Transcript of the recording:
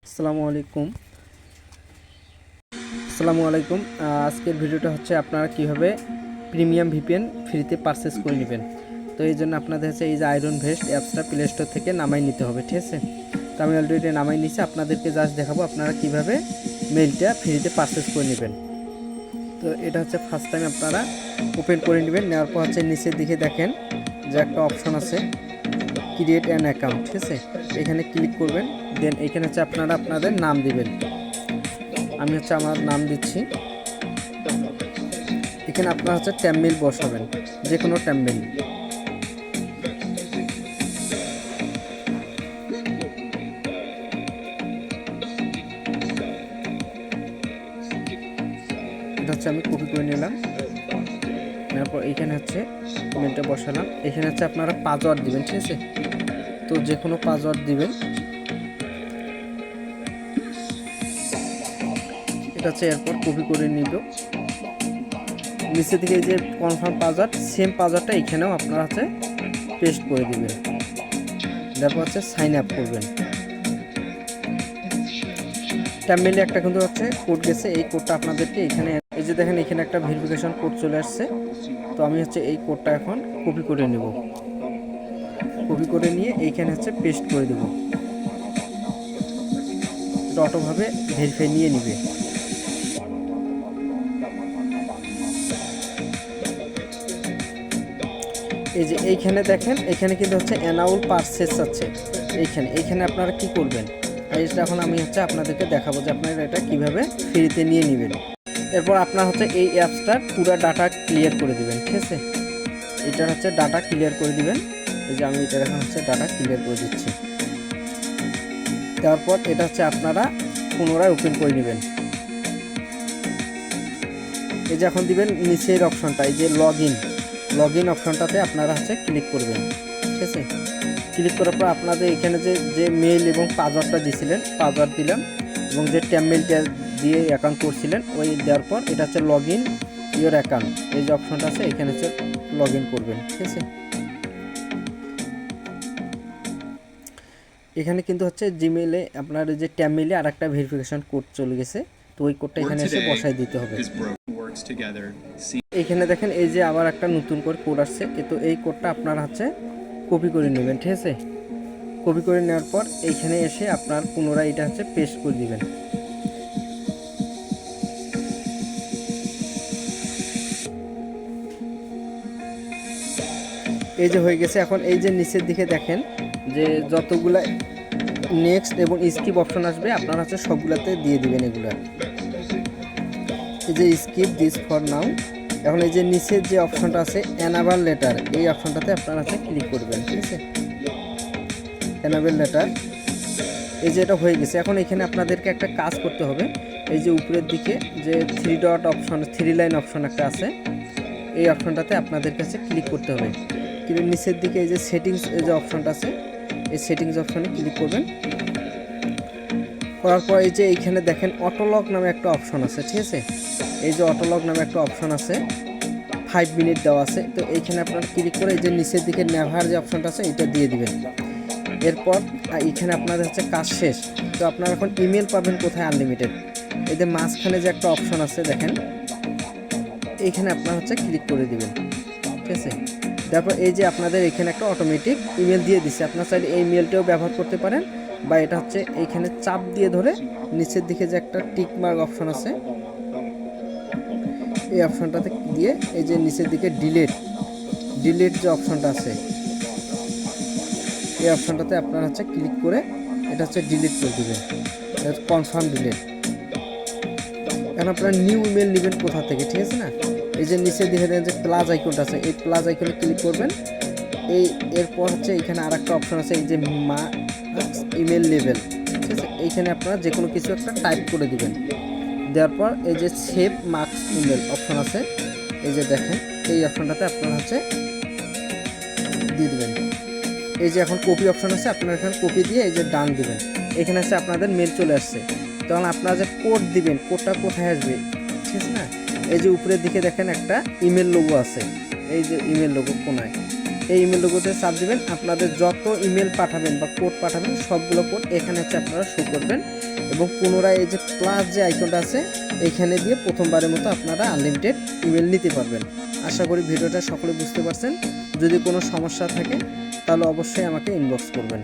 আসসালামু আলাইকুম। আজকের ভিডিওটা হচ্ছে আপনারা কিভাবে প্রিমিয়াম ভিপিএন ফ্রিতে পারচেজ করে নেবেন। তো এই জন্য আপনাদের হচ্ছে এই যে আয়রন ভেস্ট অ্যাপসটা প্লে স্টোর থেকে নামাই নিতে হবে, ঠিক আছে। তো আমি অলরেডি নামাই নিয়েছি, আপনাদেরকে জাস্ট দেখাবো আপনারা কিভাবে মেইলটা ফ্রিতে পারচেজ করে নেবেন। তো এটা হচ্ছে ফার্স্ট টাইম আপনারা ওপেন করে নেবেন। নেওয়ার পর হচ্ছে নিচের দিকে দেখেন যে একটা অপশন আছে ক্রিয়েট অ্যান অ্যাকাউন্ট, ঠিক আছে। এখানে ক্লিক করবেন, দেন এখানে হচ্ছে আপনারা আপনাদের নাম দিবেন। আমি হচ্ছে আমার নাম দিচ্ছি। এখানে আপনারা হচ্ছে ট্যাম্বনেইল বসাবেন, যে কোনো ট্যাম্বনেইল। এটা হচ্ছে আমি কপি করে নিলাম। তারপর এখানে হচ্ছে মেলটা বসালাম। এখানে হচ্ছে আপনারা পাসওয়ার্ড দিবেন, ঠিক আছে। তো যে কোনো পাসওয়ার্ড দিবেন। এটা হচ্ছে এরপর কপি করে নিব। নিচে থেকে যে কনফার্ম পাসওয়ার্ড, সেম পাসওয়ার্ডটা এখানেও আপনারা হচ্ছে পেস্ট করে দিবেন। তারপর হচ্ছে সাইন আপ করবেন। ট্যাম্বনেইলে একটা কিন্তু হচ্ছে কোড গেছে, এই কোডটা আপনাদেরকে এখানে, এই যে দেখেন এখানে একটা ভেরিফিকেশন কোড চলে আসছে। তো আমি হচ্ছে এই কোডটা এখন কপি করে নেব। কপি করে নিয়ে এইখানে হচ্ছে পেস্ট করে দেব। এটা অটোভাবে ভেরিফাই নিয়ে নিবে। এই যে এইখানে দেখেন, এখানে কিন্তু হচ্ছে অ্যানাউল পারচেজ আছে। এইখানে আপনারা কি করবেন, এটা এখন আমি হচ্ছে আপনাদেরকে দেখাবো যে আপনারা এটা কিভাবে ফ্রিতে নিয়ে নেবেন। এরপর আপনার হচ্ছে এই অ্যাপসটার পুরো ডাটা ক্লিয়ার করে দিবেন, ঠিক আছে। এটার হচ্ছে ডাটা ক্লিয়ার করে দিবেন। এই যে আমি এটা এখন হচ্ছে ডাটা ক্লিয়ার করে দিচ্ছি। তারপর এটা হচ্ছে আপনারা পুনরায় ওপেন করে নেবেন। এই যে এখন দিবেন নিচের অপশনটা, এই যে লগ ইন অপশনটাতে আপনারা হচ্ছে ক্লিক করবেন, ঠিক আছে। ক্লিক করার পর আপনাদের এখানে যে মেইল এবং পাসওয়ার্ডটা দিয়েছিলেন, পাসওয়ার্ড দিলাম, এবং যে ট্যাম্বনেইলটা দিয়ে অ্যাকাউন্ট করছিলেন ওই দেওয়ার পর এটা হচ্ছে লগ ইন ইওর অ্যাকাউন্ট, এই যে অপশনটা আছে এখানে হচ্ছে লগ ইন করবেন, ঠিক আছে। এখানে কিন্তু হচ্ছে জিমেইলে আপনার যে ট্যাম্বনেইলে আর একটা ভেরিফিকেশন কোড চলে গেছে, তো ওই কোডটা এখানে এসে বসাই দিতে হবে। এখানে দেখেন এই যে আবার একটা নতুন করে কোড আসছে, তো এই কোডটা আপনারা হচ্ছে কপি করে নেবেন, ঠিক আছে। কপি করে নেওয়ার পর এইখানে এসে আপনার পুনরায় এটা হচ্ছে পেস্ট করে দিবেন। এই যে হয়ে গেছে। এখন এই যে নিচের দিকে দেখেন যে যতগুলা নেক্সট এবং স্কিপ অপশন আসবে আপনারা হচ্ছে সবগুলাতে দিয়ে দিবেন এগুলা। এই যে স্কিপ দিস ফর নাও। এখন এই যে নিচের যে অপশনটা আছে এনাবল লেটার, এই অপশনটাতে আপনারা হচ্ছে ক্লিক করবেন, ঠিক আছে। এনাবল লেটার, এই যে এটা হয়ে গেছে। এখন এখানে আপনাদেরকে একটা কাজ করতে হবে। এই যে উপরের দিকে যে থ্রি লাইন অপশন একটা আছে, এই অপশনটাতে আপনাদের কাছে ক্লিক করতে হবে। কিন্তু নিচের দিকে এই যে সেটিংস যে অপশনটা আছে, এই সেটিংস অপশনে ক্লিক করবেন। করার পর এই যে এইখানে দেখেন অটোলক নামে একটা অপশন আছে, ঠিক আছে। এই যে অটোলক নামে একটা অপশন আছে, 5 মিনিট দেওয়া আছে। তো এইখানে আপনারা ক্লিক করে এই যে নিচের দিকে নেভার যে অপশনটা আছে এটা দিয়ে দিবেন। এরপর এইখানে আপনাদের হচ্ছে কাজ শেষ। তো আপনারা এখন ইমেল পাবেন কোথায়, আনলিমিটেড। এই যে মাঝখানে যে একটা অপশন আছে দেখেন, এইখানে আপনারা হচ্ছে ক্লিক করে দিবেন, ঠিক আছে। তারপর এই যে আপনাদের এখানে একটা অটোমেটিক ইমেল দিয়ে দিচ্ছে, আপনার চাইলে এই মেলটাও ব্যবহার করতে পারেন, বা এটা হচ্ছে এইখানে চাপ দিয়ে ধরে নিচের দিকে যে একটা টিক মার্ক অপশন আছে, এই অপশনটাতে দিয়ে এই যে নিচের দিকে ডিলিট যে অপশনটা আছে, এই অপশনটাতে আপনারা হচ্ছে ক্লিক করে এটা হচ্ছে ডিলিট করে দেবেন, কনফার্ম ডিলিট। এখন আপনারা নিউ ইমেল নেবেন কোথা থেকে, ঠিক আছে না। এই যে নিচে দেখে দেন যে প্লাস আইকনটা আছে, এই প্লাস আইকনে ক্লিক করবেন। এরপর হচ্ছে এখানে আর একটা অপশন আছে, এই যে ইমেল লেভেল, ঠিক আছে। এইখানে আপনারা যে কোনো কিছু একটা টাইপ করে দিবেন। দেওয়ার পর এই যে সেভ মার্কস ইমেল অপশন আছে, এই যে দেখেন এই অপশনটাতে আপনারা হচ্ছে দিয়ে দিবেন। এই যে এখন কপি অপশন আছে, আপনারা এখানে কপি দিয়ে এই যে ডান দিবেন। এখানে হচ্ছে আপনাদের মেল চলে আসছে। তখন আপনারা যে কোড দিবেন, কোডটা কোথায় আসবে, ঠিক আছে না। এই যে উপরের দিকে দেখেন একটা ইমেল লোগো আছে, এই যে ইমেল লোগো কোনায়, এই ইমেল লোগোতে চাপ দিবেন। আপনাদের যত ইমেল পাঠাবেন বা কোড পাঠাবেন সবগুলো কোড এখানে হচ্ছে আপনারা শো করবেন। এবং পুনরায় এই যে প্লাস যে আইকনটা আছে এইখানে দিয়ে প্রথমবারের মতো আপনারা আনলিমিটেড ইমেল নিতে পারবেন। আশা করি ভিডিওটা সকলে বুঝতে পারছেন। যদি কোনো সমস্যা থাকে তাহলে অবশ্যই আমাকে ইনবক্স করবেন।